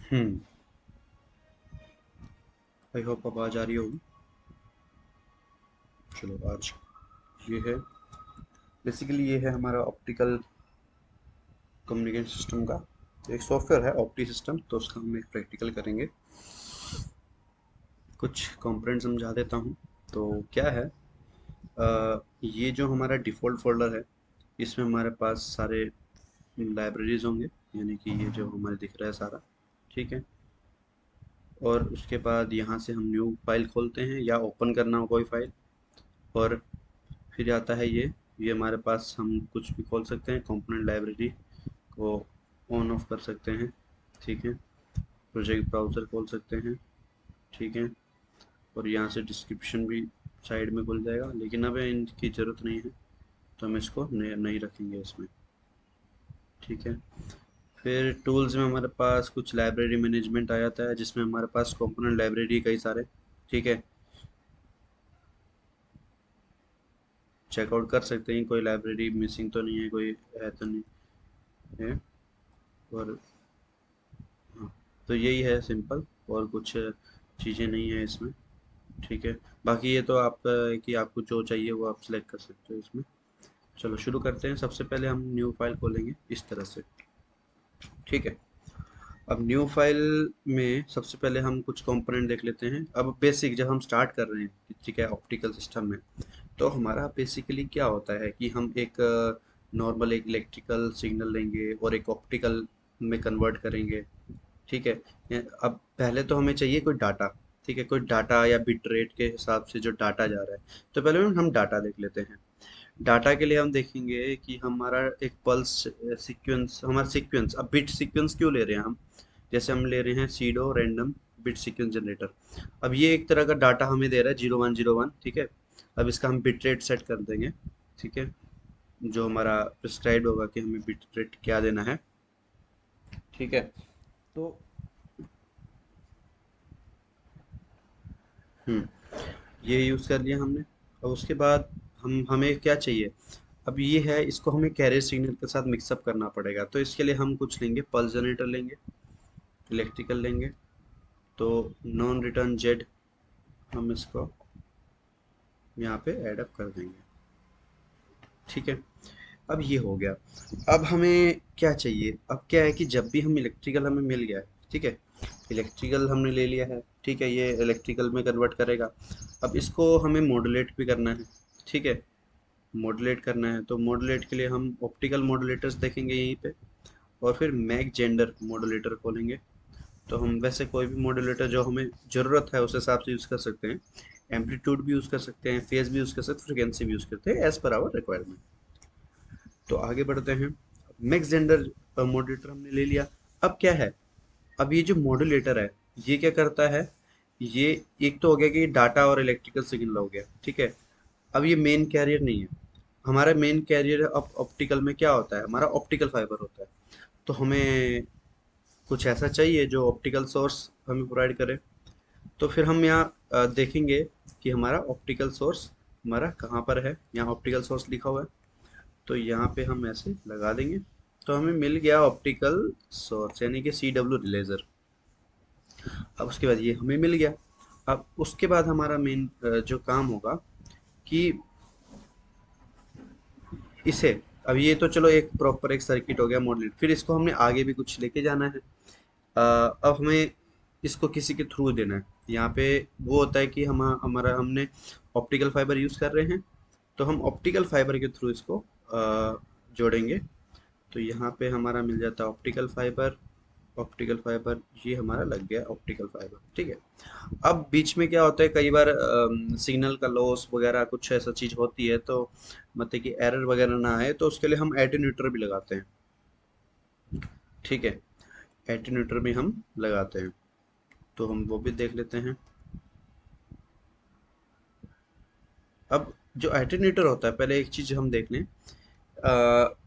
Hmm. I hope आवाज आ रही होगी। चलो आज ये है, बेसिकली ये है हमारा ऑप्टिकल कम्युनिकेशन सिस्टम का एक सॉफ्टवेयर है ऑप्टी सिस्टम। तो उसका हम एक प्रैक्टिकल करेंगे। कुछ कंपोनेंट समझा देता हूँ। तो क्या है, ये जो हमारा डिफ़ॉल्ट फ़ोल्डर है, इसमें हमारे पास सारे लाइब्रेरीज़ होंगे, यानी कि ये जो हमारे दिख रहा है सारा, ठीक है। और उसके बाद यहाँ से हम न्यू फाइल खोलते हैं या ओपन करना हो कोई फाइल। और फिर आता है ये हमारे पास हम कुछ भी खोल सकते हैं, कंपोनेंट लाइब्रेरी को ऑन ऑफ कर सकते हैं, ठीक है। प्रोजेक्ट ब्राउज़र खोल सकते हैं, ठीक है। और यहाँ से डिस्क्रिप्शन भी साइड में खुल जाएगा, लेकिन अब इनकी ज़रूरत नहीं है, तो हम इसको नहीं रखेंगे इसमें, ठीक है। फिर टूल्स में हमारे पास कुछ लाइब्रेरी मैनेजमेंट आ जाता है, जिसमें हमारे पास कंपोनेंट लाइब्रेरी कई सारे, ठीक है। चेकआउट कर सकते हैं कोई लाइब्रेरी मिसिंग तो नहीं है, कोई है तो नहीं है। और हाँ, तो यही है सिंपल, और कुछ चीज़ें नहीं है इसमें, ठीक है। बाकी ये तो आपका है कि आपको जो चाहिए वो आप सिलेक्ट कर सकते हो इसमें। चलो शुरू करते हैं। सबसे पहले हम न्यू फाइल खोलेंगे इस तरह से, ठीक है। अब न्यू फाइल में सबसे पहले हम कुछ कंपोनेंट देख लेते हैं। अब बेसिक जब हम स्टार्ट कर रहे हैं, ठीक है, ऑप्टिकल सिस्टम में, तो हमारा बेसिकली क्या होता है कि हम एक नॉर्मल एक इलेक्ट्रिकल सिग्नल लेंगे और एक ऑप्टिकल में कन्वर्ट करेंगे, ठीक है। अब पहले तो हमें चाहिए कोई डाटा, ठीक है, कोई डाटा या बिट रेट के हिसाब से जो डाटा जा रहा है। तो पहले हम डाटा देख लेते हैं। डाटा के लिए हम देखेंगे कि हमारा एक पल्स सीक्वेंस, हमारा सीक्वेंस, अब बिट सीक्वेंस क्यों ले रहे हैं हम, जैसे हम ले रहे हैं pseudo random bit sequence generator. अब ये एक तरह का डाटा हमें दे रहा है 0101, ठीक है। अब इसका हम बिट रेट सेट कर देंगे, ठीक है, जो हमारा प्रिस्क्राइब होगा कि हमें बिट रेट क्या देना है, ठीक है। तो ये यूज़ कर लिया हमने। अब उसके बाद हमें क्या चाहिए, अब ये है, इसको हमें कैरियर सिग्नल के साथ मिक्सअप करना पड़ेगा। तो इसके लिए हम कुछ लेंगे, पल्स जनरेटर लेंगे, इलेक्ट्रिकल लेंगे। तो नॉन रिटर्न जेड हम इसको यहाँ पे ऐड अप कर देंगे, ठीक है। अब ये हो गया। अब हमें क्या चाहिए, अब क्या है कि जब भी हम इलेक्ट्रिकल हमें मिल गया है, ठीक है, इलेक्ट्रिकल हमने ले लिया है, ठीक है, ये इलेक्ट्रिकल में कन्वर्ट करेगा। अब इसको हमें मॉड्यूलेट भी करना है, ठीक है। मॉड्यूलेट करना है, तो मॉड्यूलेट के लिए हम ऑप्टिकल मॉड्यूलेटर्स देखेंगे यहीं पे, और फिर मैक जेंडर मॉड्यूलेटर खोलेंगे। तो हम वैसे कोई भी मॉड्यूलेटर जो हमें ज़रूरत है उस हिसाब से यूज़ कर सकते हैं। एम्पलीट्यूड भी यूज़ कर सकते हैं, फेज भी यूज़ कर सकते हैं, फ्रिक्वेंसी भी यूज़ करते हैं, एज पर आवर रिक्वायरमेंट। तो आगे बढ़ते हैं। मैक्स जेंडर मॉड्यूलेटर हमने ले लिया। अब क्या है, अब ये जो मॉड्यूलेटर है, ये क्या करता है, ये एक तो हो गया कि डाटा और इलेक्ट्रिकल सिग्नल हो गया, ठीक है। अब ये मेन कैरियर नहीं है। हमारा मेन कैरियर अब ऑप्टिकल में क्या होता है, हमारा ऑप्टिकल फाइबर होता है। तो हमें कुछ ऐसा चाहिए जो ऑप्टिकल सोर्स हमें प्रोवाइड करे। तो फिर हम यहाँ देखेंगे कि हमारा ऑप्टिकल सोर्स हमारा कहाँ पर है। यहाँ ऑप्टिकल सोर्स लिखा हुआ है, तो यहाँ पे हम ऐसे लगा देंगे। तो हमें मिल गया ऑप्टिकल सोर्स, यानी कि सी डब्ल्यू रिलेजर। अब उसके बाद ये हमें मिल गया। अब उसके बाद हमारा मेन जो काम होगा कि इसे, अब ये तो चलो एक प्रॉपर एक सर्किट हो गया मॉडल, फिर इसको हमने आगे भी कुछ लेके जाना है। अब हमें इसको किसी के थ्रू देना है। यहाँ पे वो होता है कि हम हमारा हमने ऑप्टिकल फाइबर यूज़ कर रहे हैं, तो हम ऑप्टिकल फाइबर के थ्रू इसको जोड़ेंगे। तो यहाँ पे हमारा मिल जाता है ऑप्टिकल फाइबर। ऑप्टिकल फाइबर ये हमारा लग गया ऑप्टिकल फाइबर, ठीक है। अब बीच में क्या होता है, कई बार सिग्नल का लॉस वगैरह कुछ ऐसा चीज़ होती है, तो मतलब कि एरर वगैरह ना आए, तो उसके लिए हम एटेन्यूएटर भी लगाते हैं, ठीक है। एटेन्यूएटर भी हम लगाते हैं, तो हम वो भी देख लेते हैं। अब जो एटेन्यूएटर होता है, पहले एक चीज़ हम देख लें।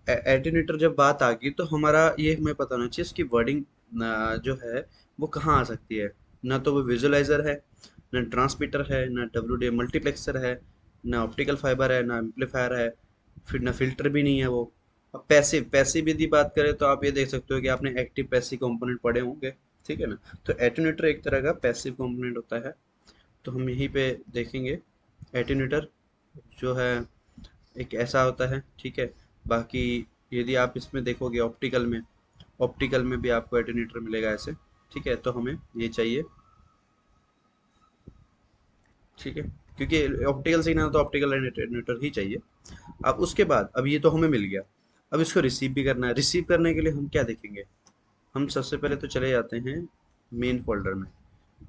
एटेन्यूएटर जब बात आ गई, तो हमारा ये हमें पता होना चाहिए इसकी वर्डिंग जो है वो कहाँ आ सकती है। ना तो वो विजुअलाइजर है, ना ट्रांसमीटर है, ना डब्ल्यू डी मल्टीप्लेक्सर है, ना ऑप्टिकल फाइबर है, ना एम्पलीफायर है, फिर ना फिल्टर भी नहीं है वो। अब पैसिव पैसिव यदि बात करें, तो आप ये देख सकते हो कि आपने एक्टिव पैसिव कंपोनेंट पढ़े होंगे। ठीक है ना। तो एटेन्यूएटर एक तरह का पैसिव कंपोनेंट होता है। तो हम यहीं पे देखेंगे एटेन्यूएटर जो है एक ऐसा होता है, ठीक है। बाकी यदि आप इसमें देखोगे ऑप्टिकल में भी आपको एटेन्यूएटर मिलेगा ऐसे, ठीक है। तो हमें ये चाहिए, ठीक है, क्योंकि ऑप्टिकल सिग्नल तो ऑप्टिकल एटेन्यूएटर ही चाहिए। अब उसके बाद अब ये तो हमें मिल गया, अब इसको रिसीव भी करना है। रिसीव करने के लिए हम क्या देखेंगे, हम सबसे पहले तो चले जाते हैं मेन फोल्डर में।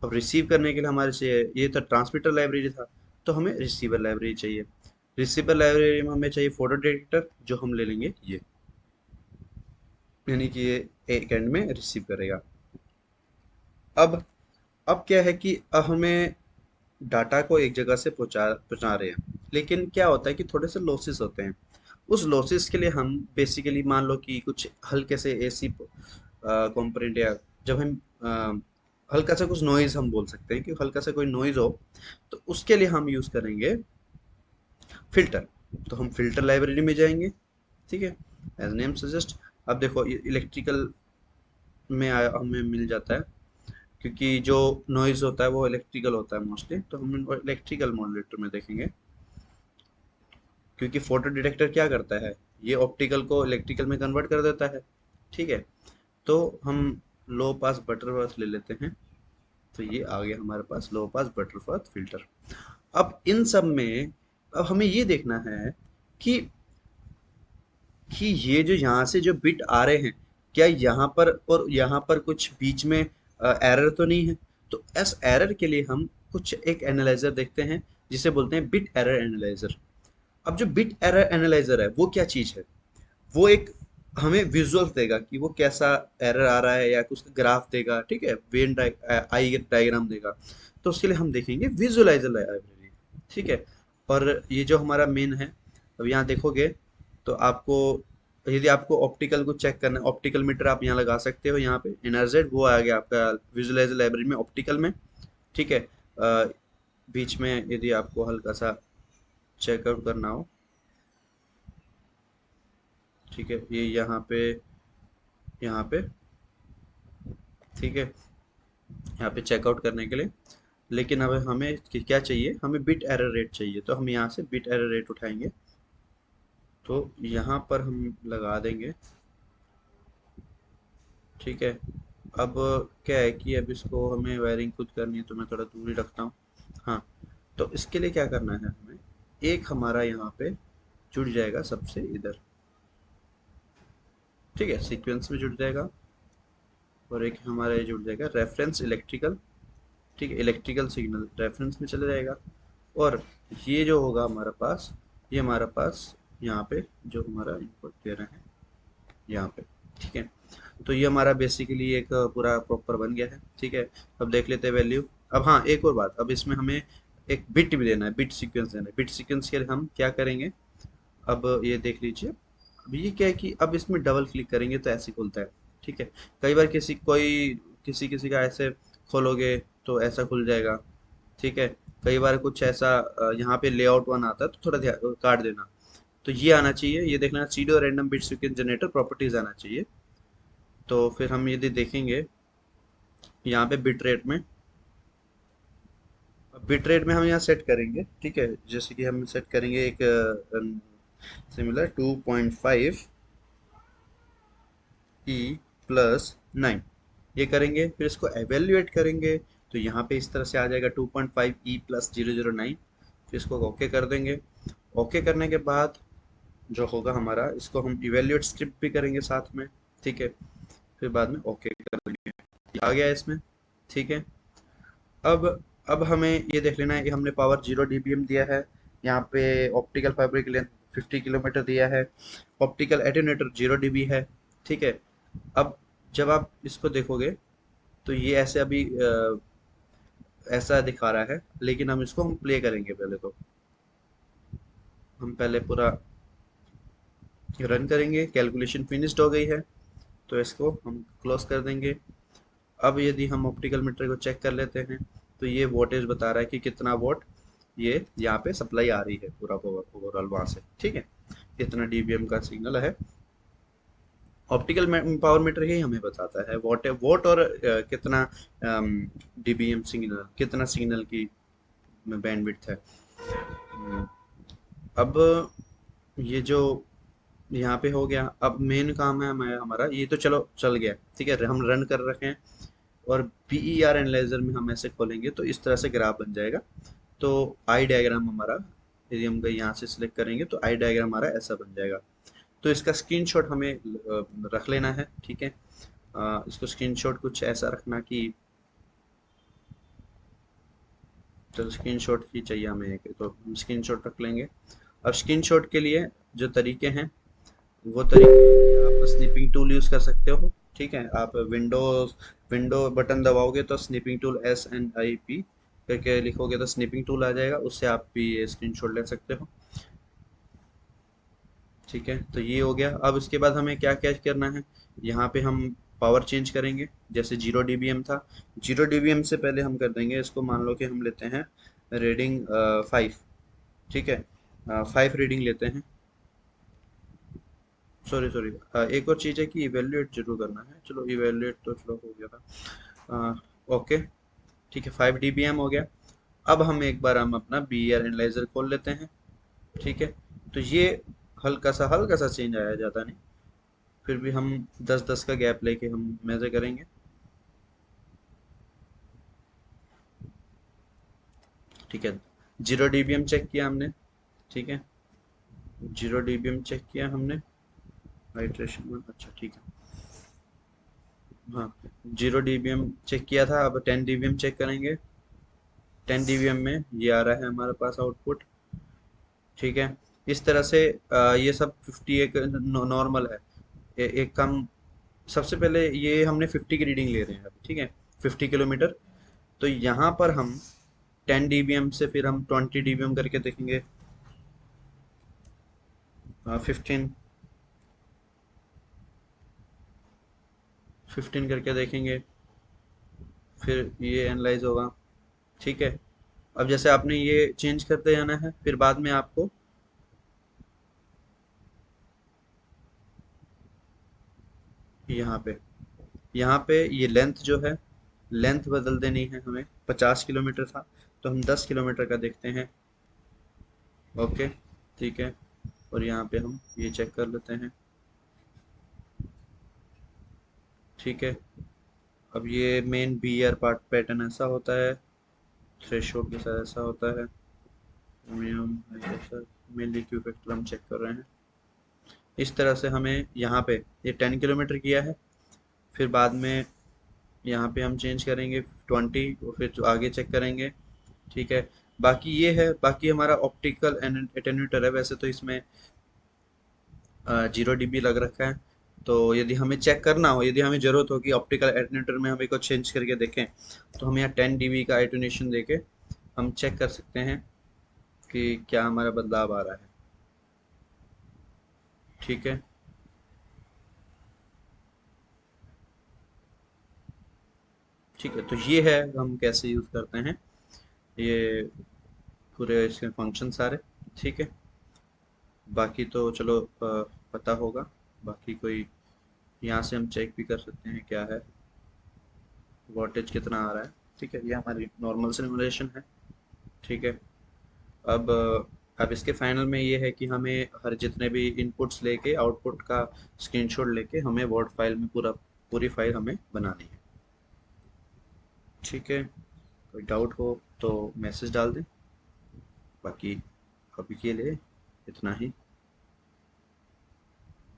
अब रिसीव करने के लिए हमारे से ये तो ट्रांसमीटर लाइब्रेरी था, तो हमें रिसीवर लाइब्रेरी चाहिए। रिसीवर लाइब्रेरी में हमें चाहिए फोटो डिटेक्टर, जो हम ले लेंगे ये, यानी कि ये एक एंड में रिसीव करेगा। अब अब क्या है कि अब हमें डाटा को एक जगह से पहुंचा पहुंचा रहे हैं, लेकिन क्या होता है कि थोड़े से लॉसेस होते हैं। उस लॉसेस के लिए हम बेसिकली मान लो कि कुछ हल्के से एसी कंपोनेंट, या जब हम हल्का सा कुछ नॉइज हम बोल सकते हैं कि हल्का सा कोई नॉइज हो, तो उसके लिए हम यूज करेंगे फिल्टर। तो हम फिल्टर लाइब्रेरी में जाएंगे, ठीक है, एज नेम सजेस्ट। अब देखो इलेक्ट्रिकल में हमें मिल जाता है, क्योंकि जो नॉइज होता है वो इलेक्ट्रिकल होता है मोस्टली, तो हम इलेक्ट्रिकल मॉनिटर में देखेंगे। क्योंकि फोटो डिटेक्टर क्या करता है, ये ऑप्टिकल को इलेक्ट्रिकल में कन्वर्ट कर देता है, ठीक है। तो हम लो पास बटरवर्थ ले लेते हैं। तो ये आ गया हमारे पास लो पास बटरवर्थ फिल्टर। अब इन सब में अब हमें ये देखना है कि ये जो यहाँ से जो बिट आ रहे हैं, क्या यहाँ पर और यहाँ पर कुछ बीच में एरर तो नहीं है। तो इस एरर के लिए हम कुछ एक एनालाइजर देखते हैं, जिसे बोलते हैं बिट एरर एनालाइजर। अब जो बिट एरर एनालाइजर है वो क्या चीज़ है, वो एक हमें विजुअल देगा कि वो कैसा एरर आ रहा है, या उसका ग्राफ देगा, ठीक है, वेन आई डायग्राम देगा। तो उसके लिए हम देखेंगे विजुअलाइजर लाइब्रेरी, ठीक है। और ये जो हमारा मेन है, अब यहाँ देखोगे तो आपको, यदि आपको ऑप्टिकल को चेक करना है, ऑप्टिकल मीटर आप यहाँ लगा सकते हो, यहाँ पे एनआरजेड वो आ गया आपका विजुअलाइजर लाइब्रेरी में ऑप्टिकल में, ठीक है। बीच में यदि आपको हल्का सा चेकआउट करना हो, ठीक है, ये यहाँ पे, ठीक है, यहाँ पे चेकआउट करने के लिए। लेकिन अब हमें क्या चाहिए, हमें बिट एरर रेट चाहिए, तो हम यहाँ से बिट एरर रेट उठाएंगे। तो यहाँ पर हम लगा देंगे, ठीक है। अब क्या है कि अब इसको हमें वायरिंग खुद करनी है, तो मैं थोड़ा दूर ही रखता हूँ। हाँ, तो इसके लिए क्या करना है हमें, एक हमारा यहाँ पे जुड़ जाएगा सबसे इधर, ठीक है, सीक्वेंस में जुड़ जाएगा। और एक हमारा ये जुड़ जाएगा रेफरेंस इलेक्ट्रिकल, ठीक है, इलेक्ट्रिकल सिग्नल रेफरेंस में चला जाएगा। और ये जो होगा हमारे पास, ये हमारे पास यहाँ पे जो हमारा इनपुट दे रहे हैं यहाँ पे, ठीक है। तो ये हमारा बेसिकली एक पूरा प्रॉपर बन गया है, ठीक है। अब देख लेते हैं वैल्यू। अब हाँ, एक और बात, अब इसमें हमें एक बिट भी देना है, बिट सीक्वेंस देना है। बिट सीक्वेंस के लिए हम क्या करेंगे, अब ये देख लीजिए। अब ये क्या है कि अब इसमें डबल क्लिक करेंगे तो ऐसे खुलता है, ठीक है। कई बार किसी किसी का ऐसे खोलोगे तो ऐसा खुल जाएगा, ठीक है। कई बार कुछ ऐसा यहाँ पे लेआउट वन आता है, तो थोड़ा ध्यान काट देना। तो ये आना चाहिए, ये देखना pseudo random bit sequence generator properties आना चाहिए। तो फिर हम यदि देखेंगे यहाँ पे बिट रेट में हम यहाँ सेट करेंगे, ठीक है। जैसे कि हम सेट करेंगे एक सिमिलर 2.5 ई प्लस 9, ये करेंगे। फिर इसको एवेल्युएट करेंगे, तो यहाँ पे इस तरह से आ जाएगा 2.5 ई प्लस 009। फिर इसको ओके कर देंगे। ओके करने के बाद जो होगा हमारा, इसको हम इवेल्युएट स्क्रिप्ट भी करेंगे साथ में, ठीक है। फिर बाद में ओके कर देंगे, ये आ गया इसमें, ठीक है। अब अब हमें ये देख लेना है कि हमने पावर 0 dBm दिया है। यहाँ पे ऑप्टिकल फाइबर की लेंथ 50 किलोमीटर दिया है। ऑप्टिकल एटेन्यूएटर 0 dB है, ठीक है। अब जब आप इसको देखोगे तो ये ऐसे अभी ऐसा दिखा रहा है, लेकिन हम इसको हम प्ले करेंगे पहले। तो हम पहले पूरा रन करेंगे, कैलकुलेशन फिनिश्ड हो गई है, तो इसको हम क्लोज कर देंगे। अब यदि हम ऑप्टिकल मीटर को चेक कर लेते हैं, तो ये वोल्टेज बता रहा है कि कितना वोट ये यहाँ पे सप्लाई आ रही है पूरा ओवरऑल वहां से, ठीक है। इतना डीबीएम का सिग्नल है। ऑप्टिकल पावर मीटर ही हमें बताता है वोट और कितना डीबीएम सिग्नल, कितना सिग्नल की बैंडविड्थ है। हम्म, अब ये जो यहाँ पे हो गया, अब मेन काम है हमारा हमारा ये तो चलो चल गया, ठीक है, हम रन कर रखे हैं। और पीईआर एनालाइजर में हम ऐसे खोलेंगे तो इस तरह से ग्राफ बन जाएगा। तो आई डायग्राम हमारा, यदि हम यहाँ से सिलेक्ट करेंगे तो आई डायग्राम हमारा ऐसा बन जाएगा। तो इसका स्क्रीनशॉट हमें रख लेना है, ठीक है। इसको स्क्रीनशॉट कुछ ऐसा रखना कि, चलो स्क्रीनशॉट ही चाहिए हमें एक, तो हम स्क्रीनशॉट रख लेंगे। अब स्क्रीनशॉट के लिए जो तरीके हैं वो तरीके हैं कि आप स्निपिंग टूल यूज़ कर सकते हो, ठीक है। आप विंडो बटन दबाओगे तो स्निपिंग टूल SNIP करके लिखोगे तो स्निपिंग टूल आ जाएगा, उससे आप भी ये स्क्रीनशॉट ले सकते हो, ठीक है। तो ये हो गया। अब इसके बाद हमें क्या क्या करना है, यहाँ पे हम पावर चेंज करेंगे। जैसे 0 dBm था, 0 dBm से पहले हम कर देंगे इसको, मान लो कि हम लेते हैं रीडिंग 5, ठीक है, 5 रीडिंग लेते हैं। सॉरी सॉरी, एक और चीज़ है कि इवेल्युएट जरूर करना है, चलो इवेल्युएट तो चलो हो गया था। ओके, ठीक है, 5 dBm हो गया। अब हम एक बार हम अपना बीईआर एनालाइजर खोल लेते हैं, ठीक है। तो ये हल्का सा चेंज आया, ज़्यादा नहीं, फिर भी हम 10-10 का गैप लेके हम मेजर करेंगे, ठीक है। 0 dBm चेक किया हमने, ठीक है, 0 dBm चेक किया हमने, हाइड्रेशन में, अच्छा ठीक है। हाँ, 0 dBm चेक किया था, अब 10 dBm चेक करेंगे। 10 dBm में ये आ रहा है हमारे पास आउटपुट, ठीक है। इस तरह से ये सब 50 एक नॉर्मल है। एक कम, सबसे पहले ये हमने 50 की रीडिंग ले रहे हैं अभी, ठीक है, 50 किलोमीटर। तो यहाँ पर हम 10 dBm से फिर हम 20 dBm करके देखेंगे, 15, 15 करके देखेंगे, फिर ये एनालाइज होगा, ठीक है। अब जैसे आपने ये चेंज करते जाना है, फिर बाद में आपको यहाँ पे ये लेंथ जो है, लेंथ बदल देनी है हमें। 50 किलोमीटर था तो हम 10 किलोमीटर का देखते हैं, ओके, ठीक है। और यहाँ पे हम ये चेक कर लेते हैं, ठीक है। अब ये main B year part pattern ऐसा होता है, थ्रेशोल्ड के साथ ऐसा होता है। मेनली क्यू फैक्टर हम चेक कर रहे हैं। इस तरह से हमें यहाँ पे ये 10 किलोमीटर किया है, फिर बाद में यहाँ पे हम चेंज करेंगे 20, और फिर जो आगे चेक करेंगे, ठीक है। बाकी ये है, बाकी हमारा ऑप्टिकल एटेन्यूएटर है, वैसे तो इसमें 0 dB लग रखा है। तो यदि हमें चेक करना हो, यदि हमें ज़रूरत हो कि ऑप्टिकल एटेन्यूएटर में हमें कुछ चेंज करके देखें, तो हम यहाँ 10 dB का एटेन्यूएशन देके हम चेक कर सकते हैं कि क्या हमारा बदलाव आ रहा है, ठीक है। ठीक है, तो ये है हम कैसे यूज़ करते हैं ये पूरे इसके फंक्शन सारे, ठीक है। बाकी तो चलो पता होगा। बाकी कोई यहाँ से हम चेक भी कर सकते हैं क्या है, वोल्टेज कितना आ रहा है, ठीक है। ये हमारी नॉर्मल सिमुलेशन है, ठीक है। अब अब इसके फाइनल में ये है कि हमें हर जितने भी इनपुट्स लेके आउटपुट का स्क्रीनशॉट लेके हमें वर्ड फाइल में पूरी फाइल हमें बनानी है, ठीक है। कोई डाउट हो तो मैसेज डाल दें। बाकी अभी के लिए इतना ही,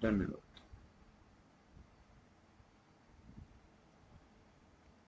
धन्यवाद।